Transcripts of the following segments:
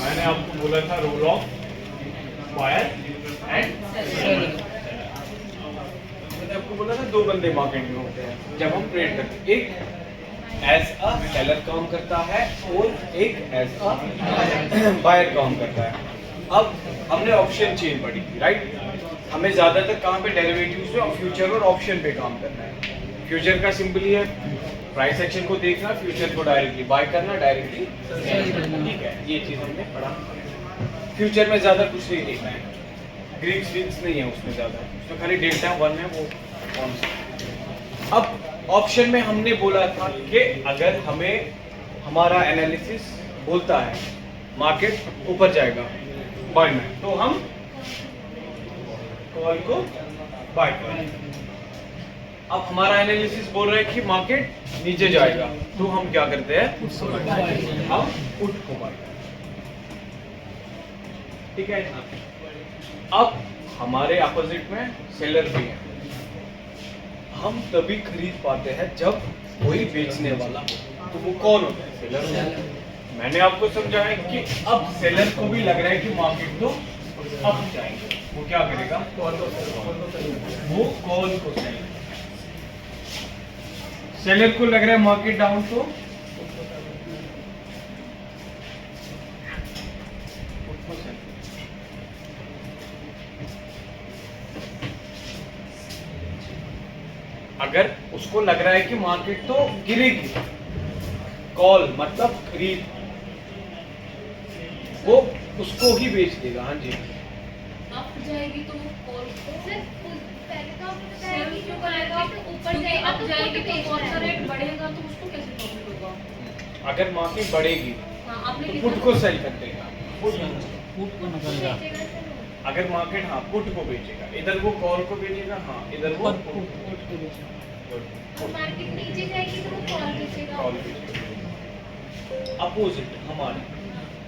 मैंने आपको बोला था role of buyer and seller. मैंने आपको बोला था दो बंदे मार्केट में होते हैं जब हम ट्रेड करते हैं, एक एज अ सेलर काम करता है और एक एज अ बायर काम करता है। अब हमने ऑप्शन चेन पढ़ी थी, राइट? हमें ज्यादातर कहाँ पे डेरिवेटिव्स में, फ्यूचर और ऑप्शन पे काम करना है। फ्यूचर का सिंपल ही है, प्राइस एक्शन को देखना, फ्यूचर को डायरेक्टली बाय करना, डायरेक्टली ठीक है, ये चीज हमने पढ़ा। फ्यूचर में ज्यादा कुछ नहीं देखना है, ग्रीक्स नहीं है उसमें ज्यादा, उसमें खाली डेल्टा 1 है, वो कौन सा। अब ऑप्शन में हमने बोला था कि अगर हमें हमारा एनालिसिस बोलता है मार्केट ऊपर जाएगा बाय में, तो हम कॉल को बाय करेंगे। अब हमारा एनालिसिस बोल रहा है कि मार्केट नीचे जाएगा, तो हम क्या करते हैं, हम पुट को बाय करते हैं, ठीक है। अब हमारे अपोजिट में सेलर भी है, हम तभी खरीद पाते हैं जब कोई बेचने वाला हो, तो वो कौन होता है, सेलर। मैंने आपको समझाया कि अब सेलर को भी लग रहा है कि मार्केट तो अब जाएंगे, वो क्या करेगा, वो कॉल को सेल। सेलर को लग रहा है मार्केट डाउन, तो अगर उसको लग रहा है कि मार्केट तो गिरेगी, कॉल मतलब खरीद, वो उसको ही बेच देगा। हाँ जी, अप जाएगी तो वो कॉल को पहले तो आपने बताया सेल कि जो जो करेगा करेगा तो ऊपर ऊपर जाएगा अप तो जाएगी पुट तो कॉल का बेचना है। रेट बढ़ेगा तो उसको कैसे प्रॉफिट होगा। अगर मार्केट बढ़ेगी हाँ, आपने तो लिखा पुट था। को सेल कर देगा, पुट को निकलेगा। बेचेगा सर। अगर मार्केट हाँ पुट को बेचेगा, इधर वो कॉल को बेचेगा, हाँ इधर वो पुट को बेचेगा। और मार्केट नीचे जाएगी तो वो कॉल बेचेगा। कॉल बेचेगा। अपोजिट हमारे,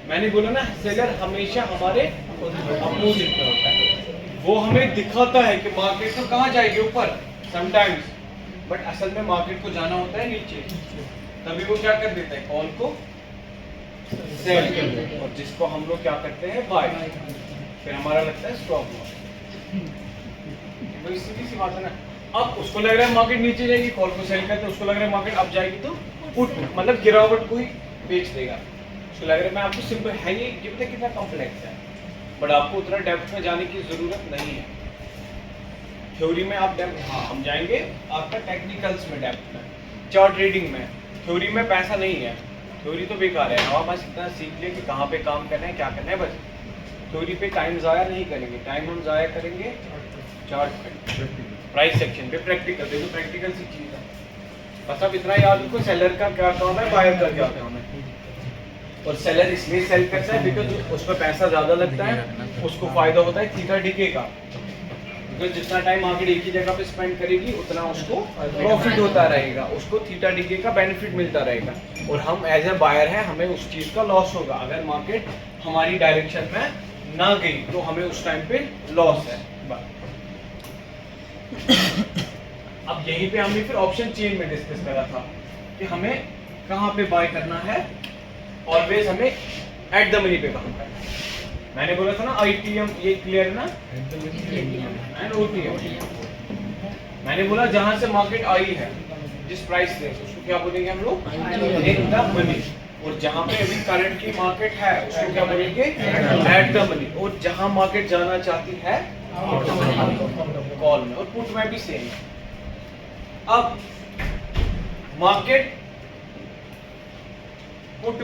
मैंने बोला ना सेलर हमेशा हमारे अपोजिट में होता है, वो हमें दिखाता है कि मार्केट तो कहाँ जाएगी, ऊपर समटाइम्स, बट असल में मार्केट को जाना होता है नीचे, तभी वो क्या कर देता है, कॉल को सेल कर देता है, और जिसको हम लोग क्या करते हैं, बाय, फिर हमारा लगता है स्टॉप लॉस। तो सीधी सी बात है ना। अब उसको लग रहा है मार्केट नीचे जाएगी, कॉल को सेल करते हैं, उसको लग रहा है मार्केट अप जाएगी तो पुट मतलब गिरावट को ही बेच देगा। उसको लग रहा है, मैं आपको सिंपल है ये पता कितना कॉम्प्लेक्स है, बट आपको उतना डेप्थ में जाने की जरूरत नहीं है। थ्योरी में आप डेप्थ, हाँ हम जाएंगे आपका टेक्निकल्स में डेप्थ में, चार्ट रीडिंग में। थ्योरी में पैसा नहीं है, थ्योरी तो बेकार है, हम बस इतना सीख ले कि कहाँ पे काम करना है, क्या करना है, बस। थ्योरी पे टाइम ज़ाया नहीं करेंगे, टाइम हम ज़ाया करेंगे चार्ट पे, प्राइस सेक्शन पे, प्रैक्टिकल देखो, प्रैक्टिकल सी चीज़ है। बस अब इतना याद रखो, सेलर का क्या काम है, बायर का क्या काम है। और सेलर इसलिए सेल करता है बिकॉज उस पर पैसा ज़्यादा लगता है, उसको फायदा होता है थीटा डीके का, बिकॉज जितना टाइम मार्केट एक ही जगह पे स्पेंड करेगी उतना उसको प्रॉफिट होता रहेगा, उसको थीटा डीके का बेनिफिट मिलता रहेगा। और हम एज ए बायर हैं, हमें उस चीज़ का लॉस होगा, अगर मार्केट हमारी डायरेक्शन में ना गई तो हमें उस टाइम पे लॉस है। अब यहीं पे हमने फिर ऑप्शन चेन में डिस्कस करा था कि हमें कहाँ पे बाय करना है, ऑलवेज हमें एट द मनी पे काम करना है। मैंने बोला था ना आईटीएम, ये क्लियर है ना, एंड ओटीएम। मैंने बोला जहां से मार्केट आई है, जिस प्राइस से, उसको क्या बोलेंगे हम लोग, एट द मनी। और जहां पे अभी करंटली मार्केट है उसको क्या बोलेंगे, एट द मनी। और जहां मार्केट जाना चाहती है कॉल में, और पुट में भी सेम है। अब मार्केट पुट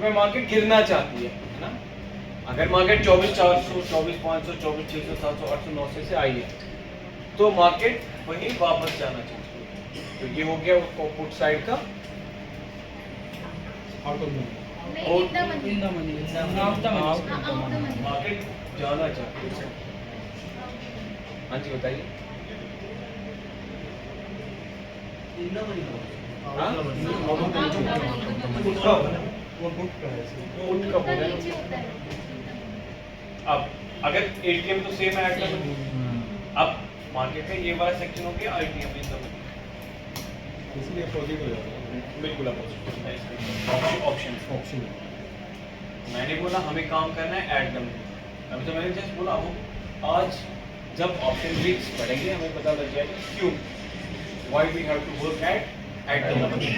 में मार्केट गिरना चाहती है ना। अगर मार्केट 24,400, 24,500, 24,600, 700, 800, 900 से आई है, तो मार्केट वहीं वापस जाना चाहती है। तो ये हो गया उसको पुट साइड का। नहीं, in the money. In the money. Out the money. Market जाना चाहती है। हाँ जी बताइए। हाँ? पुट का ऊपर बोले। नीचे होता है। अब अगर एटीएम तो सेम है, अब मार्केट में ये वाला सेक्शन हो गया आईटीएम, इसलिए पॉजिटिव हो जाता है। बिल्कुल अपोजिट ऑप्शन। मैंने बोला हमें काम करना है एट द मनी। अभी तो मैंने जस्ट बोला वो आज जब ऑप्शन ग्रीक्स पढ़ेंगे हमें पता लग जाएगा क्यों, why we have to work at the money,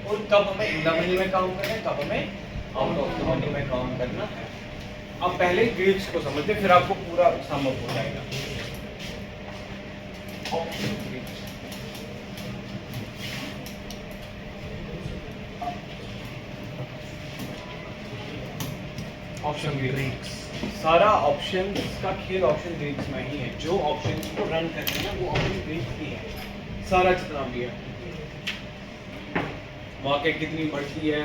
और कब हमें इन द मनी में काम करना है, कब हमें आउट ऑफ द मनी में काम करना है। अब पहले ग्रीक्स को समझते फिर आपको पूरा समझ हो जाएगा। ऑप्शन ग्रीक्स ऑप्शन ग्रीक्स सारा ऑप्शन का खेल ऑप्शन ग्रीक्स में ही है। जो ऑप्शन को रन करते हैं ना वो ऑप्शन ग्रीक्स ही है। सारा जितना भी है, मार्केट कितनी बढ़ती है,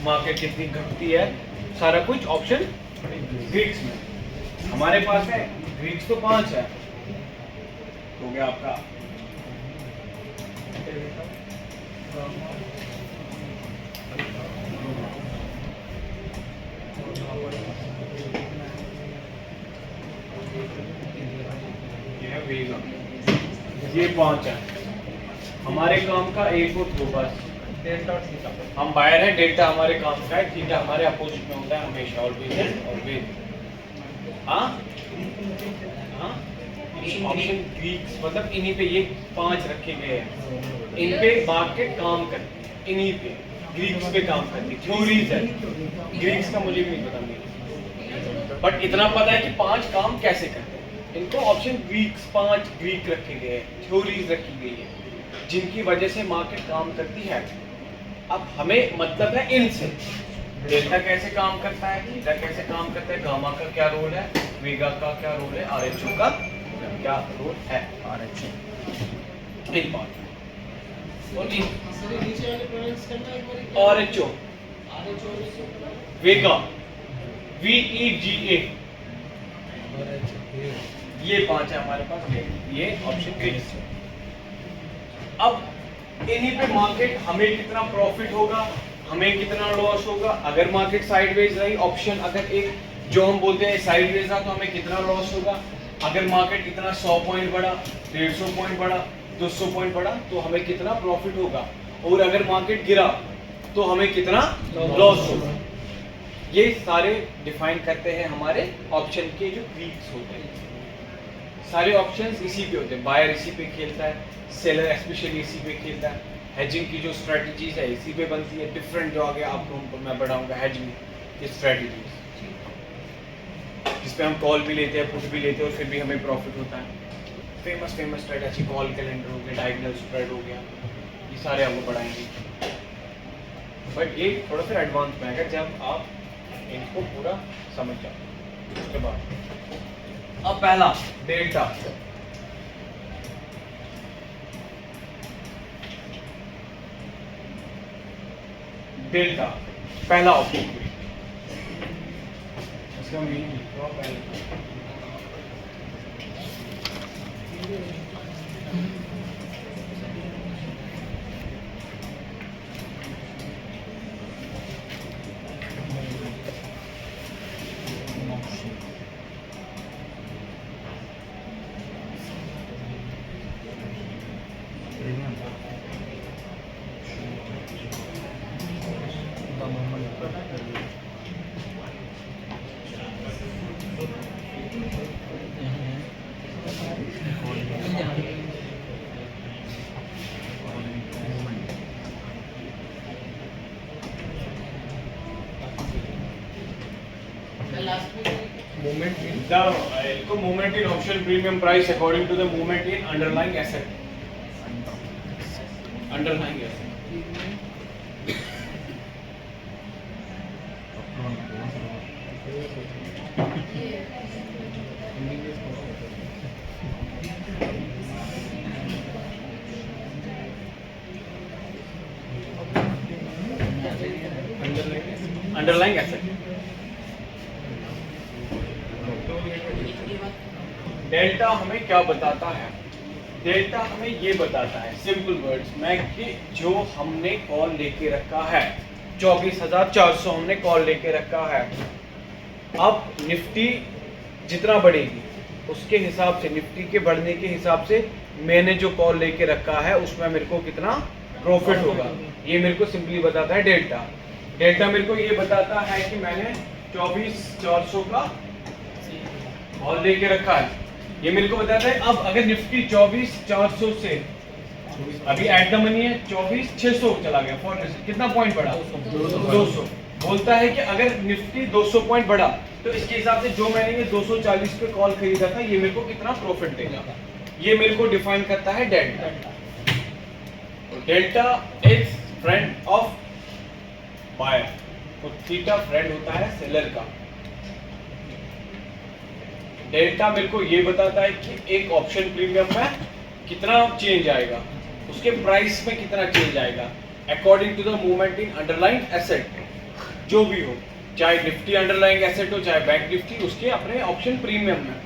मार्केट कितनी घटती है, सारा कुछ ऑप्शन ग्रीक्स में। हमारे पास है ग्रीक्स तो 5 है, हो गया आपका ये वेगा, ये 5 है। हमारे काम का एक और दो बस डेल्टा और थीटा। हम बायर है, डेल्टा हमारे काम का है, थीटा हमारे अपोजिट में होता है हमेशा, ऑलवेज और वेज। हाँ हाँ, ऑप्शन ग्रीक्स मतलब इन्हीं पे ये 5 रखे गए हैं, इन पे मार्केट काम करती है, इन्हीं पे ग्रीक्स पे काम करती है। थ्योरीज है ग्रीक्स का, मुझे भी नहीं पता नहीं, बट इतना पता है कि 5 काम कैसे करते हैं। इनको ऑप्शन ग्रीक्स 5 ग्रीक रखे गए हैं, थ्योरीज रखी गई है जिनकी वजह से मार्केट काम करती है। अब हमें मतलब है इनसे, डेल्टा कैसे काम करता है, थीटा कैसे काम करता है, गामा का क्या रोल है, वेगा का क्या रोल है, आरएचओ का क्या रोल है, आरएचओ इन बात और इन आरएचओ वेगा वीईजीए ये 5 है हमारे पास, ये ऑप्शन ग्रीक्स है। अब इन्हीं पे मार्केट हमें कितना प्रॉफिट होगा, हमें कितना लॉस होगा। अगर मार्केट साइडवेज रही, ऑप्शन अगर एक जो हम बोलते हैं साइडवेज रहा तो हमें कितना लॉस होगा। अगर मार्केट कितना 100 पॉइंट बढ़ा, 150 पॉइंट बढ़ा, 200 पॉइंट बढ़ा तो हमें कितना प्रॉफिट होगा, और अगर मार्केट गिरा तो हमें कितना लॉस होगा। ये सारे डिफाइन करते हैं हमारे ऑप्शन के जो ग्रीक्स होते हैं। सारे ऑप्शंस इसी पे होते हैं, बायर इसी पे खेलता है, सेलर स्पेशली इसी पे खेलता है, हेजिंग की जो स्ट्रेटजीज है इसी पे बनती है। डिफरेंट जो आगे आपको मैं बढ़ाऊंगा हेजिंग की स्ट्रेटजीज, जिस पे हम कॉल भी लेते हैं, पुट भी लेते हैं और फिर भी हमें प्रॉफिट होता है। फेमस स्ट्रेटजी कॉल कैलेंडर हो गया, डायगोनल स्प्रेड हो गया, ये सारे आपको पढ़ाएंगे। बट ये थोड़ा सा एडवांस में आएगा जब आप इनको पूरा समझ जाओ। उसके बाद अब पहला डेल्टा, डेल्टा पहला ऑप्शन, इसका मीनिंग लिखो पहले। Movement in the movement in option premium price according to the movement in underlying asset. Underlying asset. Underlying asset. Delta हमें क्या बताता है? डेल्टा हमें ये बताता है सिंपल वर्ड्स में कि जो हमने कॉल लेके रखा है 24,400 हमने कॉल लेके रखा है। अब निफ्टी जितना बढ़ेगी उसके हिसाब से, निफ्टी के बढ़ने के हिसाब से मैंने जो कॉल लेके रखा है उसमें मेरे को कितना प्रॉफिट होगा, ये मेरे को सिंपली बताता है डेल्टा। डेल्टा मेरे को ये बताता है कि मैंने 24,400 का कॉल लेके रखा है। ये मेरे को बताता है अब अगर निफ्टी 24,400 से अभी एट द मनी है 24,600 चला गया फॉर कितना पॉइंट बढ़ा 200 बोलता है कि अगर निफ्टी 200 पॉइंट बढ़ा तो इसके हिसाब से जो मैंने ये 240 पे कॉल खरीदा था ये मेरे को कितना प्रॉफिट देगा। ये मेरे को डिफाइन करता है delta. Delta is friend of buyer और थीटा फ्रेंड होता है सेलर का। डेल्टा मेरे को ये बताता है कि एक ऑप्शन प्रीमियम में कितना चेंज आएगा, उसके प्राइस में कितना चेंज आएगा according to the movement in underlying asset, जो भी हो, चाहे निफ्टी अंडरलाइंग एसेट हो चाहे बैंक निफ्टी, उसके अपने ऑप्शन प्रीमियम में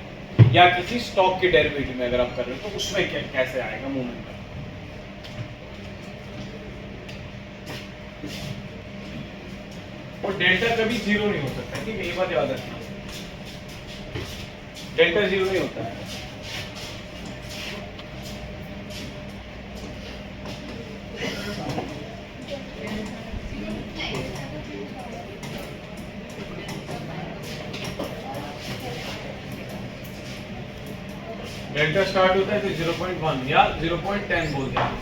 या किसी स्टॉक के डेरिवेटिव में अगर आप कर रहे हो तो उसमें कैसे आएगा मूवमेंट। और डेल्टा कभी जीरो नहीं हो सकता, ठीक है, ये बात याद रखना। डेल्टा जीरो नहीं होता है। डेल्टा स्टार्ट होता है तो 0.1 या 0.10 बोलते हैं,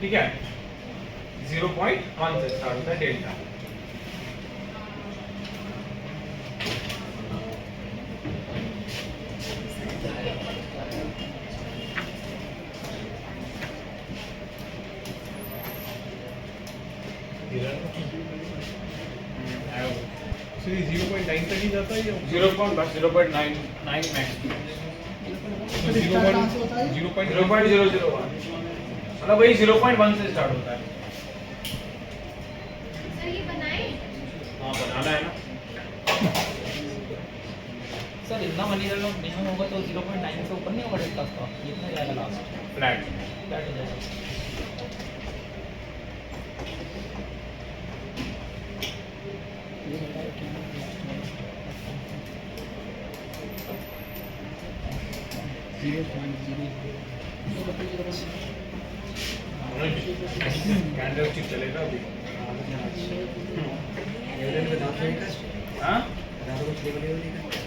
ठीक है, 0.1 से स्टार्ट होता है डेल्टा। So ये 0.9 तक ही जाता है या 0.9 मैक्स, 0.001 मतलब वही 0.1 से स्टार्ट होता है। सर ये बनाए हाँ बनाना है ना। सर इतना मनी अगर मिनिमम होगा तो 0.9 से ऊपर नहीं होगा डेल्टा का, कितना जाएगा लास्ट फ्लैट फ्लैट हो जाएगा। कैंडलस्टिक चलेगा अभी। हाँ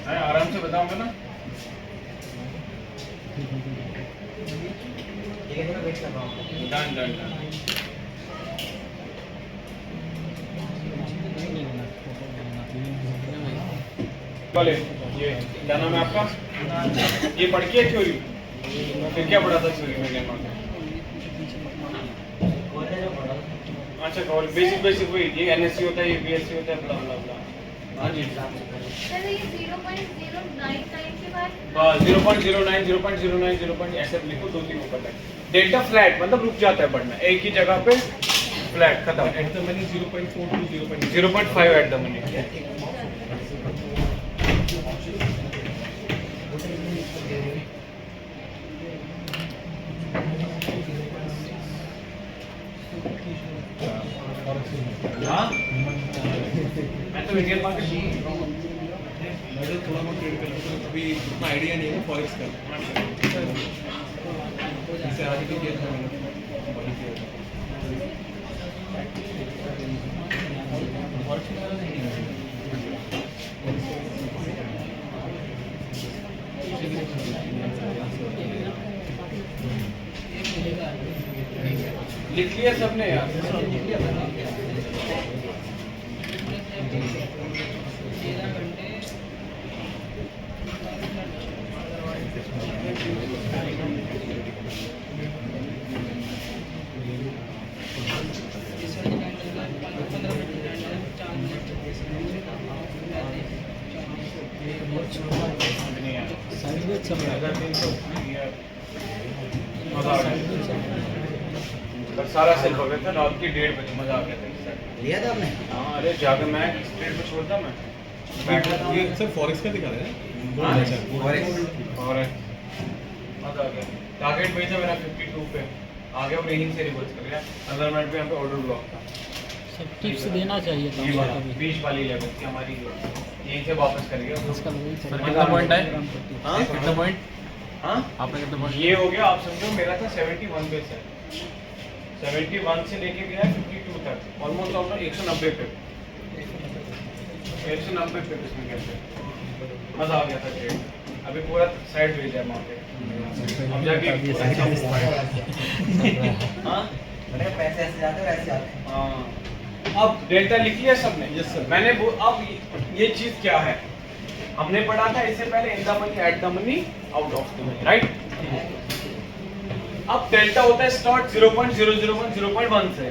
अरे आराम से बताऊंगा ना। Done done done. बोले ये क्या नाम है आपका? ये पढ़ के थ्योरी फिर क्या पढ़ा था थ्योरी में? अच्छा कॉल बेसिक बेसिक वही, ये एनएससी होता है, ये बीएससी होता है, ब्ला ब्ला ब्ला। हाँ जी सर ये 0.099 के बाद बस 0.09 0.09 0. ऐसे लिखो, 2-3 ऊपर तक। डेल्टा फ्लैट मतलब रुक जाता है बढ़ना, एक ही जगह पे फ्लैट खत्म। Eight the money 0.4 to 0.5 0.5 eight the money. हाँ मैं तो इंडियन मार्केट मैं तो थोड़ा बहुत ट्रेड कर रहा हूँ, अभी उतना आइडिया नहीं है फॉरेक्स का। इससे आगे भी किया था मैंने, वही किया था। लिख लिया सबने यार? कल सारा सेल हो गया था, रात की 1:30 बजे मजा आ गया था। लिया था आपने? हाँ अरे जाकर मैं स्ट्रेट पे छोड़ता मैं बैठा था। ये सर फॉरेक्स का दिखा रहे हैं? हाँ, अच्छा, फॉरेक्स। और मजा आ गया। टारगेट वही था मेरा 52 पे, आ गया और यहीं से रिवर्स कर गया। अंदर मिनट पे यहाँ पे ऑर्डर ब्लॉक था। सब टिप्स देना चाहिए था ये वाला कभी। 20 वाली लेवल थी हमारी, यहीं से वापस कर गया। इसका वही सर, चल कितना point है? हाँ कितना पॉइंट हाँ आपने कितना पॉइंट ये हो गया, आप समझो मेरा था 71 पे से 71 से लेके गया 52 तक, ऑलमोस्ट ऑलमोस्ट 190 पे। 190 पे इसमें कैसे मजा आ गया था ट्रेड। अभी पूरा साइड भेजा है मार्केट। अब जाके हाँ पैसे ऐसे जाते हैं वैसे आते हैं। हाँ। अब डेल्टा लिख लिया सबने? Yes, sir. मैंने अब ये चीज क्या है हमने पढ़ा था इससे पहले, in the money, eight the money, out of the money, right? अब डेल्टा होता है स्टार्ट 0.001 0.1 से,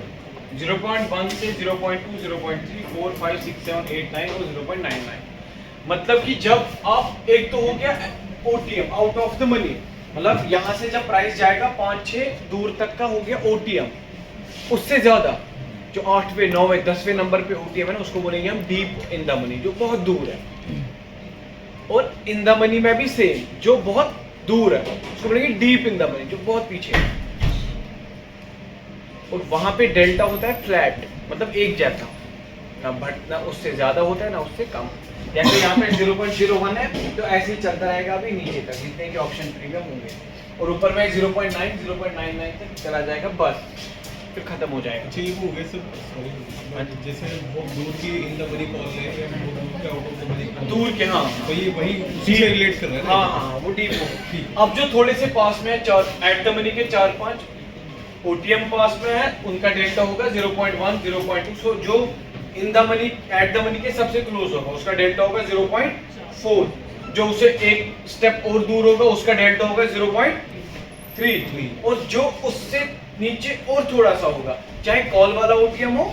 0.1 से 0.2 0.3 4 5 6 7 8 9 और 0.99। मतलब कि जब आप एक तो हो गया OTM, out of the money, मतलब यहां से जब प्राइस जाएगा 5-6 दूर तक का हो गया ओटीएम। उससे ज्यादा जो 8वें 9वें 10वें नंबर पे ओटीएम है ना, उसको बोलेंगे हम डीप इन द मनी, जो बहुत दूर है। और इन द मनी में भी सेम, जो बहुत दूर है उसको बोलेंगे डीप इन द मनी, जो बहुत पीछे है। और वहां पे डेल्टा होता है फ्लैट, मतलब एक जैसा, ना उससे ज्यादा होता है ना उससे कम। जैसे यहाँ पे 0.01 है तो ऐसे ही चलता रहेगा अभी नीचे तक जितने के ऑप्शन प्रीमियम होंगे, और ऊपर में 0.9 0.99 तक चला जाएगा, बस फिर खत्म हो जाएगा। अच्छा, ये वो हो गया सर, सॉरी, जैसे वो दूर की इन द मनी कॉल है या वो दूर के out of the money call, दूर के, हाँ तो ये वही उसी से रिलेट कर रहा है ना? हाँ हाँ वो डीप हो। ठीक। अब जो थोड़े से पास में है, एट द मनी के 4-5 ओटीएम पास में है, उनका डेल्टा होगा 0.1 0.2। सो जो in the money, eight the money के सबसे क्लोज होगा उसका डेल्टा होगा 0.4। जो उसे एक स्टेप और दूर होगा उसका डेल्टा होगा 0.3। और जो उससे नीचे और थोड़ा सा होगा, चाहे कॉल वाला ओटीएम हो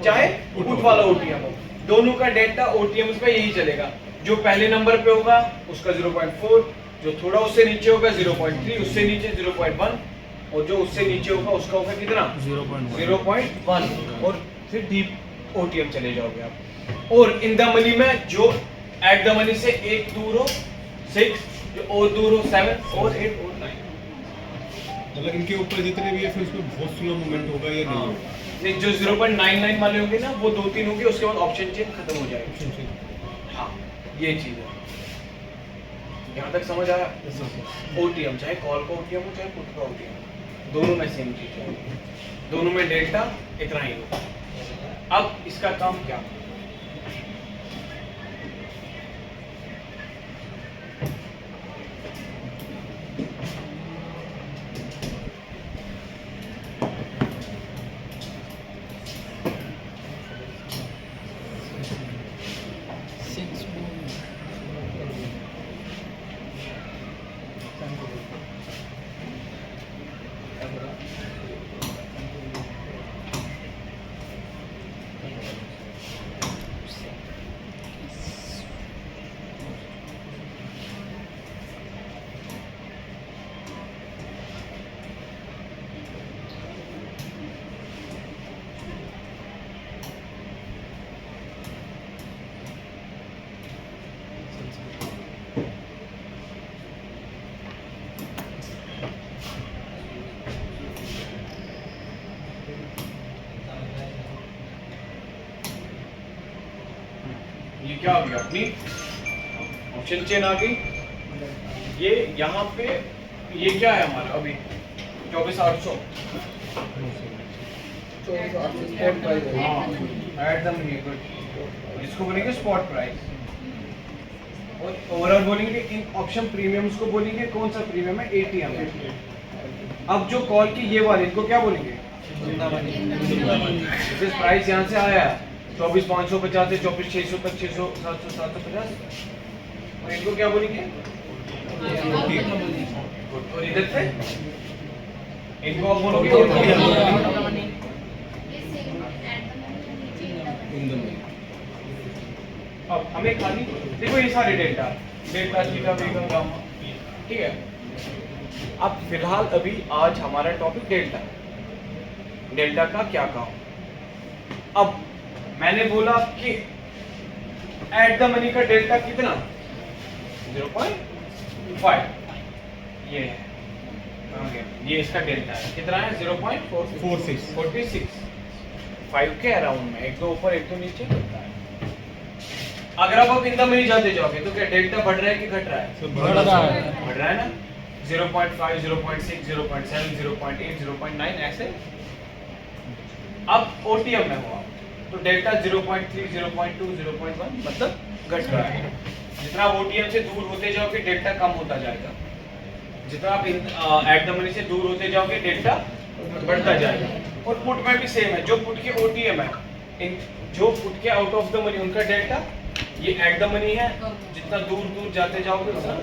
चाहे पुट वाला ओटीएम हो, दोनों का डेल्टा ओटीएम पे यही चलेगा। जो पहले नंबर पे होगा उसका 0.4, जो थोड़ा उससे नीचे होगा 0.3, उससे नीचे 0.1, और जो उससे नीचे होगा उसका होगा कितना 0.1, और फिर डीप ओटीएम चले जाओगे आप। और इन द मनी में जो एट द मनी से एक दूर हो 6, जो और दूर हो 7 और 8 और 9। मतलब इनके ऊपर जितने भी है फिर उसमें बहुत स्लो मूवमेंट होगा या नहीं होगा? नहीं, जो 0.99 वाले होंगे ना वो 2-3 होंगे, उसके बाद ऑप्शन चेन खत्म हो जाएगा। हाँ ये चीज है, यहाँ तक समझ आया? ओटीएम चाहे कॉल का ओटीएम हो चाहे पुट का ओटीएम हो, दोनों में सेम चीज है, दोनों में डेल्टा इतना ही होगा। अब इसका काम क्या? ये क्या आ गया अपनी ऑप्शन चेन आ गई। ये यहाँ पे ये क्या है हमारा अभी 24,800 स्पॉट प्राइस है, एट द मनी, इसको बोलेंगे स्पॉट प्राइस। और ओवरऑल बोलेंगे इन ऑप्शन प्रीमियम्स को बोलेंगे कौन सा प्रीमियम है, एटीएम है। अब जो कॉल की ये वाले इनको क्या बोलेंगे, जिस प्राइस यहाँ से आया 24,550 से 24,600 तक, 600 700 750, और इनको क्या बोलेंगे, और इधर से इनको आप बोलोगे अब हमें खाली देखो ये सारे डेल्टा थीटा बीटा गामा, ठीक है। अब फिलहाल अभी आज हमारा टॉपिक डेल्टा का क्या काम। अब मैंने बोला कि एट द मनी का डेल्टा कितना 0.5, ये है, ये इसका डेल्टा है कितना है 0.46, 5 के अराउंड में, एक तो ऊपर एक तो नीचे होता है। अगर आप इन द मनी जाते जाओगे तो क्या डेल्टा बढ़ रहा है कि घट रहा है, बढ़ रहा है ना, 0.5 0.6 0.7 0.8 0.9 ऐसे। अब ओटीएम में हुआ तो डेल्टा 0.3, 0.2, 0.1 मतलब घट रहा है। जितना आप ओटीएम से दूर होते जाओगे डेल्टा कम होता जाएगा, जितना आप एट द मनी से दूर होते जाओगे डेल्टा बढ़ता जाएगा। और पुट में भी सेम है, जो पुट के ओटीएम है, जो पुट के आउट ऑफ द मनी उनका डेल्टा, ये एट द मनी है, जितना दूर दूर जाते जाओगे उतना,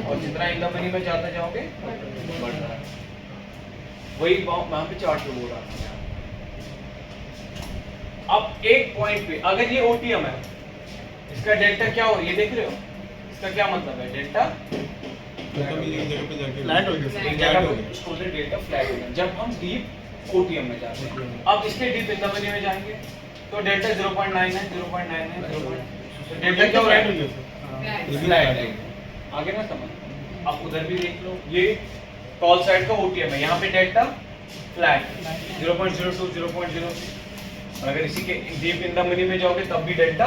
और जितना इन द मनी में जाते जाओगे बढ़ रहा है। वही वहां पे चार्ट पे बोल रहा था। अब एक पॉइंट पे अगर ये ओटीएम है, इसका डेल्टा क्या हो, ये देख रहे हो, इसका क्या मतलब है, डेल्टा मतलब ये एक जगह पे जाके फ्लैट हो गया एक जगह पे टोटल डेल्टा फ्लैट हो गया जब हम डीप ओटीएम में जाते हैं। अब इसके डीप इन द मनी में जाएंगे तो डेल्टा 0.9 है, 0.9 है, 0. तो डेल्टा क्या हो रहा है, फ्लैट है। आगे ना समझ, आप उधर भी देख लो, ये कॉल साइड का ओटीएम है, यहाँ पे डेल्टा फ्लैट 0.02, 0.06। अगर इसी के डीप इन द मनी में जाओगे तब भी डेल्टा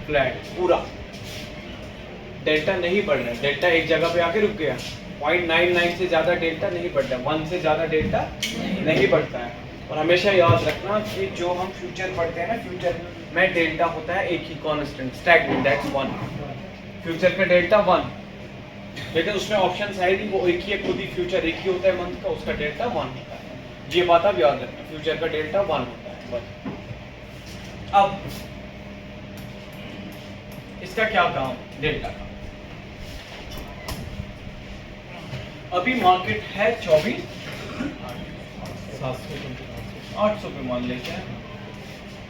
फ्लैट पूरा, डेल्टा नहीं बढ़ रहा है। डेल्टा एक जगह पे आके रुक गया, 0.99 से ज्यादा डेल्टा नहीं बढ़ता, 1 से ज्यादा डेल्टा नहीं बढ़ता है। और हमेशा याद रखना कि जो हम फ्यूचर पढ़ते हैं ना, फ्यूचर में डेल्टा होता है एक ही कांस्टेंट, स्टैग्नेंट, दैट्स 1। फ्यूचर का डेल्टा 1, लेकिन उसमें ऑप्शन है नहीं, वो एक ही है, खुद ही फ्यूचर एक ही होता है मंथ का, उसका डेल्टा 1 होता है। ये बात आप याद रखना, फ्यूचर का डेल्टा 1 होता है बस। अब इसका क्या काम, डेल्टा का। अभी मार्केट है 24,800 पे मान लेते हैं।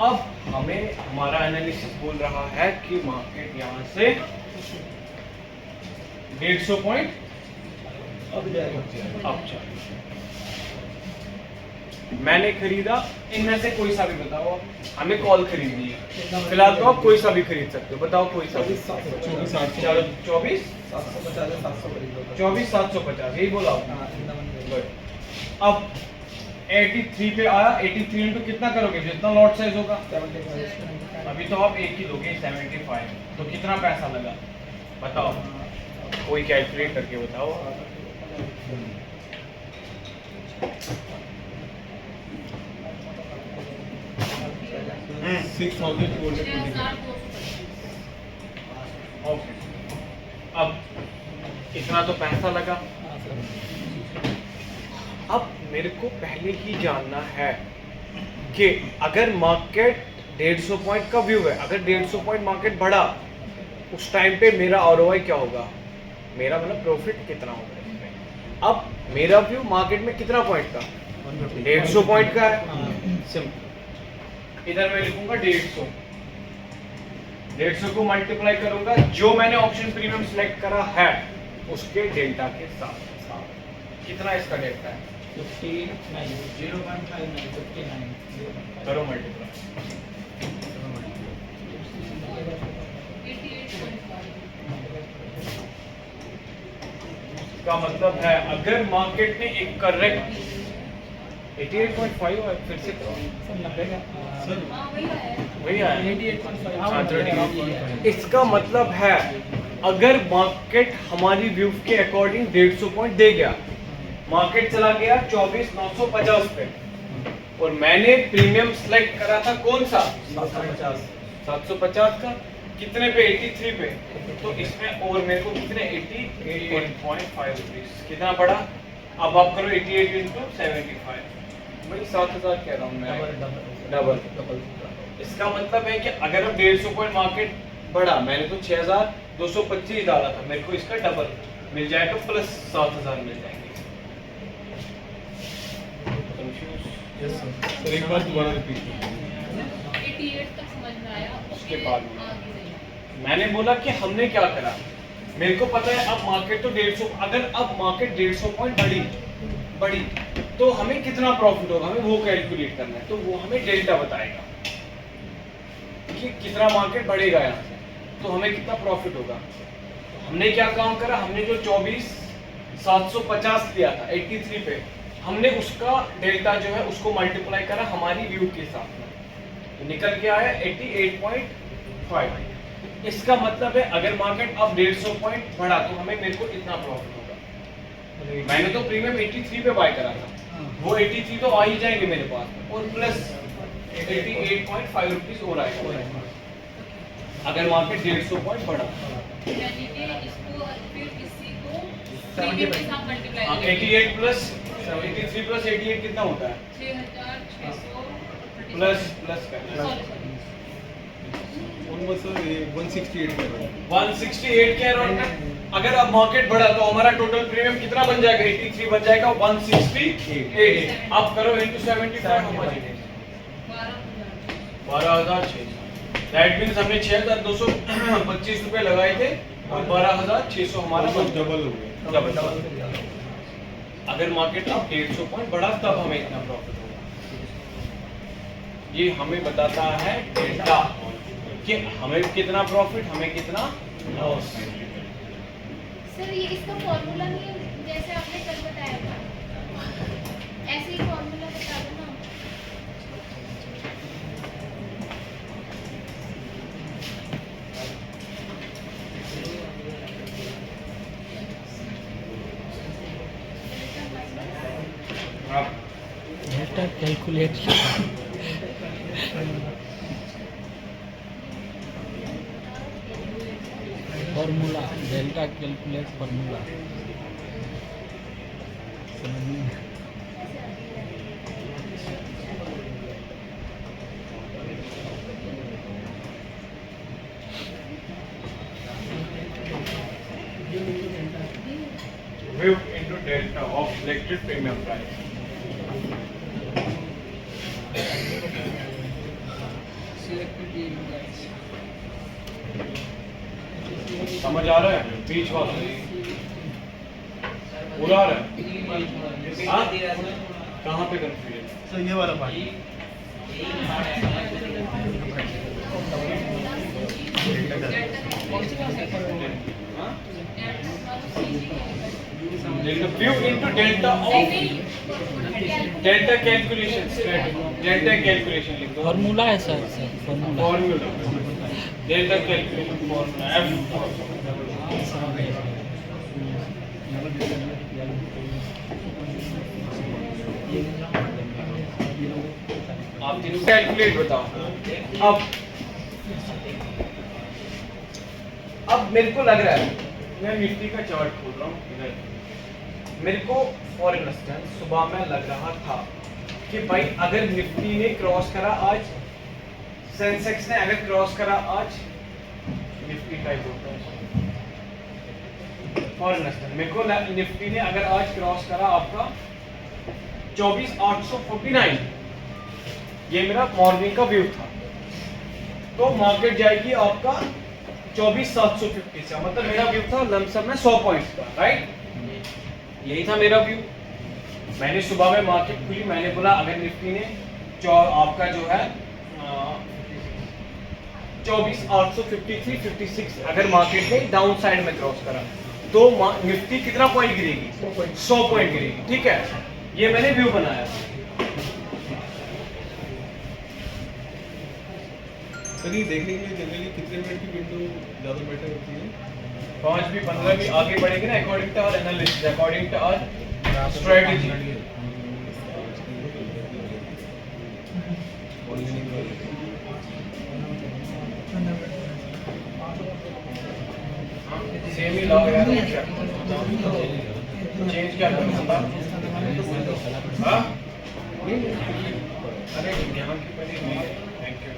अब हमें हमारा एनालिसिस बोल रहा है कि मार्केट यहां से 150 पॉइंट अब जाए। मैंने खरीदा, इनमें से कोई सा भी बताओ, हमें कॉल खरीदनी है फिलहाल, तो आप कोई सा भी खरीद सकते हो, बताओ कोई सा भी। 24,750 यही बोला आपने। अब 83 पे आया, 83 इंटू कितना करोगे, जितना लॉट साइज होगा। अभी तो आप एक ही दोगे 75, तो कितना पैसा लगा बताओ, कोई कैलकुलेट करके बताओ। ओके, अब इतना तो पैसा लगा। अब मेरे को पहले ही जानना है कि अगर मार्केट 150 पॉइंट का व्यू है, अगर 150 पॉइंट मार्केट बढ़ा उस टाइम पे मेरा आरओआई क्या होगा, मेरा मतलब प्रॉफिट कितना होगा इसमें। अब मेरा व्यू मार्केट में कितना पॉइंट का, 150 पॉइंट का है, सिंपल। इधर मैं लिखूंगा 150 को मल्टीप्लाई करूंगा जो मैंने ऑप्शन प्रीमियम सिलेक्ट करा है उसके डेल्टा के साथ। कितना इसका डेल्टा है, 59, 0.59, 59, करो मल्टीप्लाई। 88.5 का मतलब है अगर मार्केट ने एक करेक्ट 88.5 है, फिर से हाँ वही आया है। वही आया 88.5। इसका मतलब है अगर मार्केट हमारी व्यू के अकॉर्डिंग 150 पॉइंट दे गया, मार्केट चला गया 24,950 पे, और मैंने प्रीमियम सेलेक्ट करा था कौन सा, 750 का, कितने पे, 83 पे, तो इसमें और मेरे को कितने 88.5 रुपीस कितना पड़ा। अब आप करो 88 इंटू 75, वही 7,000 कह रहा हूँ मैं, डबल। इसका मतलब है कि अगर हम 150 पॉइंट मार्केट बढ़ा, मैंने तो 6,225 डाला था, मेरे को इसका डबल मिल जाएगा, प्लस 7,000 मिल जाएंगे। सर एक बार दोबारा रिपीट कीजिए। 88 तक समझ में आया, उसके बाद में। आगे नहीं। मैंने बोला कि हमने क्या करा, मेरे को पता है अब मार्केट तो 150, अगर अब मार्केट 150 पॉइंट बढ़ी तो हमें कितना प्रॉफिट होगा, हमें वो कैलकुलेट करना है, तो वो हमें डेल्टा बताएगा कि कितना मार्केट बढ़ेगा यहाँ से, तो हमें कितना प्रॉफिट होगा। हमने क्या काम करा, हमने जो 24,750 लिया था 83 पे, हमने उसका डेल्टा जो है उसको मल्टीप्लाई करा हमारी व्यू के साथ में, तो निकल के आया 88.5। इसका मतलब है अगर मार्केट अब 150 पॉइंट बढ़ा तो हमें मेरे को इतना प्रॉफिट होगा। मैंने तो प्रीमियम 83 पे बाय करा था, वो 83 तो आ ही जाएंगे मेरे पास, और प्लस 88.5 रुपीस और आएगा अगर मार्केट 150 पॉइंट बढ़ा। यानी कि इसको फिर इसी को प्रीमियम के साथ मल्टीप्लाई हाँ, 88 प्लस 83 प्लस 88 कितना होता है 6600 प्लस प्लस करना ऑलमोस्ट सर ये 168 कर रहा है 168 के अराउंड में अगर अब मार्केट बढ़ा तो हमारा टोटल प्रीमियम कितना बन जाएगा 83 बन जाएगा 168 अब करो इनटू 75 12,600 दैट मींस हमने 6,225 रुपए लगाए थे और 12,600 हमारा ऑलमोस्ट डबल हो गया डबल अगर मार्केट अब 150 पॉइंट बढ़ा तब हमें इतना प्रॉफिट होगा। ये हमें बताता है डेल्टा कि हमें कितना प्रॉफिट हमें कितना लॉस। सर ये इसका फॉर्मूला नहीं है जैसे आपने कल बताया था, ऐसे ही फॉर्मूला बता दो ना। अब delta calculate formula, delta calculate formula समझ में view into delta of selected premium price. समझ आ रहा है बीच वाला पूरा आ रहा है हाँ? कहाँ पे कंफ्यूजन सर ये वाला part view into delta of delta calculation delta calculation लिख दो फॉर्मूला है sir formula formula delta calculation formula आप तीनों कैलकुलेट बताओ। अब मेरे को लग रहा है मैं निफ्टी का चार्ट खोल रहा हूँ इधर मेरे को फॉर इंस्टेंस सुबह में लग रहा था कि भाई अगर निफ्टी ने क्रॉस करा आज सेंसेक्स ने अगर क्रॉस करा आज निफ्टी टाइप होता है फॉर इंस्टेंस मेरे को निफ्टी ने अगर आज क्रॉस करा आपका 24,849 ये मेरा मॉर्निंग का व्यू था तो मार्केट जाएगी आपका 24,750 से मतलब मेरा व्यू था लमसम में 100 पॉइंट्स का राइट यही था मेरा व्यू। मैंने सुबह में मार्केट खुली मैंने बोला अगर निफ्टी ने आपका जो है 24,853 56 अगर मार्केट ने डाउन साइड में क्रॉस करा तो निफ्टी कितना पॉइंट गिरेगी 100 पॉइंट गिरेगी ठीक है ये मैंने व्यू बनाया। सर ये देखने के लिए जनरली कितने मिनट की विंडो ज़्यादा बेटर होती है 5 भी 15 भी आगे बढ़ेगी ना according to our analysis according to our strategy. Same ही लाओ यार चेंज क्या करना हाँ अरे यहाँ की पहले थैंक यू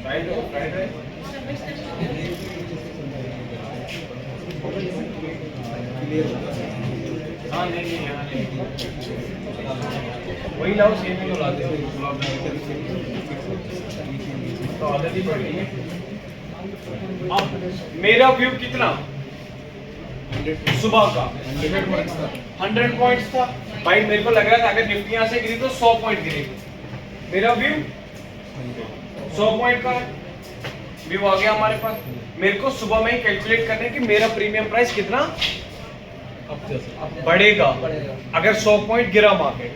फ्राइड हो फ्राइड है हाँ नहीं नहीं यहाँ वही लाओ सेम ही तो लाते हो तो आदत ही पड़ गई है। अब मेरा व्यू कितना सुबह का 100 पॉइंट्स था भाई मेरे को लग रहा था अगर निफ्टी यहाँ से गिरी तो 100 पॉइंट गिरेगी मेरा व्यू 100 पॉइंट का है व्यू आ गया हमारे पास। मेरे को सुबह में ही कैलकुलेट करना है कि मेरा प्रीमियम प्राइस कितना बढ़ेगा अगर 100 पॉइंट गिरा मार्केट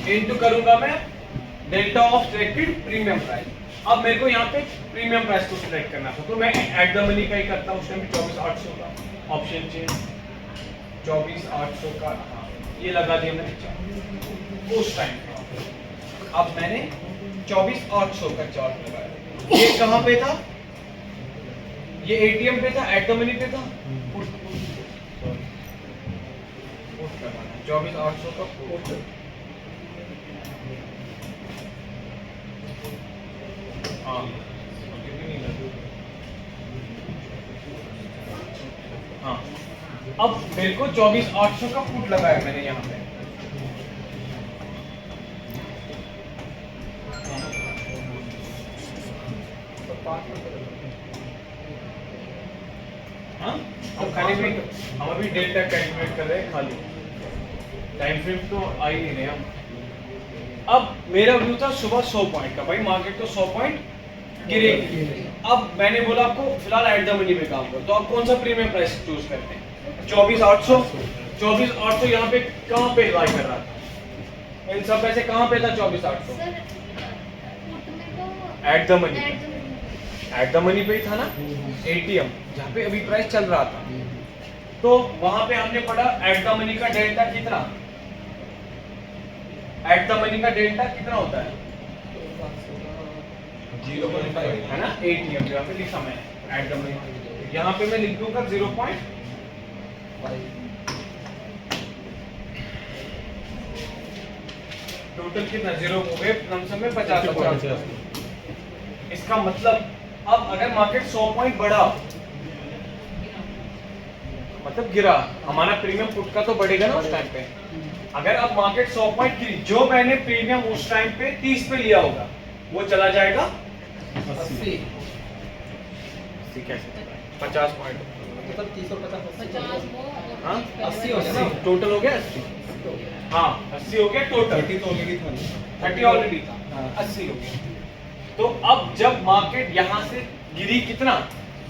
इनटू करूंगा मैं delta of selected premium price. अब मेरे को यहाँ पे प्रीमियम प्राइस को सिलेक्ट करना था तो मैं एट द मनी का ही करता हूँ उसमें भी 24,800 का ऑप्शन चेंज 24,800 का हाँ ये लगा दिया मैंने उस टाइम। अब मैंने 24,800 का चार्ट लगाया। ये कहाँ पे था? ये एटीएम पे था, एट द मनी पे था। पुट करवाना 24,800 का पुट। हाँ हाँ, अब मेरे को 24,800 का पुट लगाया मैंने यहाँ पे। हाँ, हम अभी डेल्टा कैलकुलेट कर रहे हैं खाली, टाइम फ्रेम तो आ ही नहीं रहे हम। अब मेरा व्यू था सुबह 100 पॉइंट का, भाई मार्केट तो 100 पॉइंट गिरेगी। अब मैंने बोला आपको फिलहाल एट द मनी पे काम करो, तो आप कौन सा प्रीमियम प्राइस चूज करते हैं? 24,800। 24,800 यहाँ पे कहाँ पे लाई कर रहा था? इन सब पैसे कहाँ पे था 24,800? सर पुट में तो eight the money, eight the money. Eight the money पे ही था ना, एटीएम जहाँ पे अभी प्राइस चल रहा था। तो वहां पे हमने पढ़ा एट द मनी का डेल्टा कितना, एट द मनी का डेल्टा कितना होता है? 0.5 है ना, एटीएम यहाँ पे लिखा मैंने एट द मनी, यहाँ पे मैं लिख दूंगा 0.5। टोटल कितना 0 हो गए, लमसम में 50। इसका मतलब अब अगर मार्केट 100 पॉइंट बढ़ा, मतलब गिरा, हमारा प्रीमियम पुट का तो बढ़ेगा ना उस टाइम पे। अगर अब मार्केट 100 पॉइंट गिरी, जो मैंने प्रीमियम उस टाइम पे 30 पे लिया होगा वो चला जाएगा 80 50 पॉइंट। मतलब 350 50 वो हाँ? 80 हो गया ना? टोटल हो गया 80। हाँ 80 हो गया टोटल, 30 तो ऑलरेडी था ना। 30 ऑलरेडी था, हाँ। 80 हो गया। तो अब जब मार्केट यहाँ से गिरी कितना,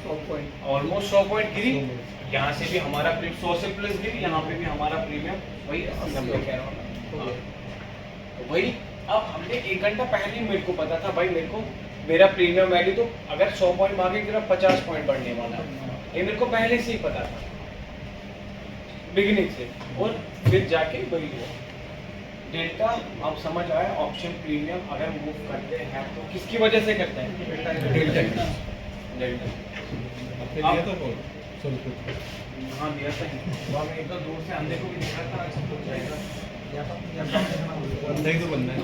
100 पॉइंट ऑलमोस्ट 100 पॉइंट गिरी, यहाँ से भी हमारा प्रीमियम 100 से प्लस गिरी, यहाँ पे भी हमारा प्रीमियम वही 80-90 कह रहा हूँ। तो वही अब हमने 1 घंटा पहले ही मेरे को पता था भाई, मेरे को मेरा प्रीमियम वैल्यू तो अगर 100 पॉइंट मार्के गिरा 50 पॉइंट बढ़ने वाला है, ये मेरे को पहले से ही पता था बिगिनिंग से। और फिर जाके वही हुआ डेल्टा। आप समझ आए, ऑप्शन प्रीमियम अगर मूव करते हैं तो किसकी वजह से करते हैं? डेल्टा। आपने दिया था कॉल? सॉरी हाँ दिया था, वहाँ मैं एक बार दूर से अंधे को भी दिखा था, अच्छा तो जाएगा। अंधा ही तो बनना है।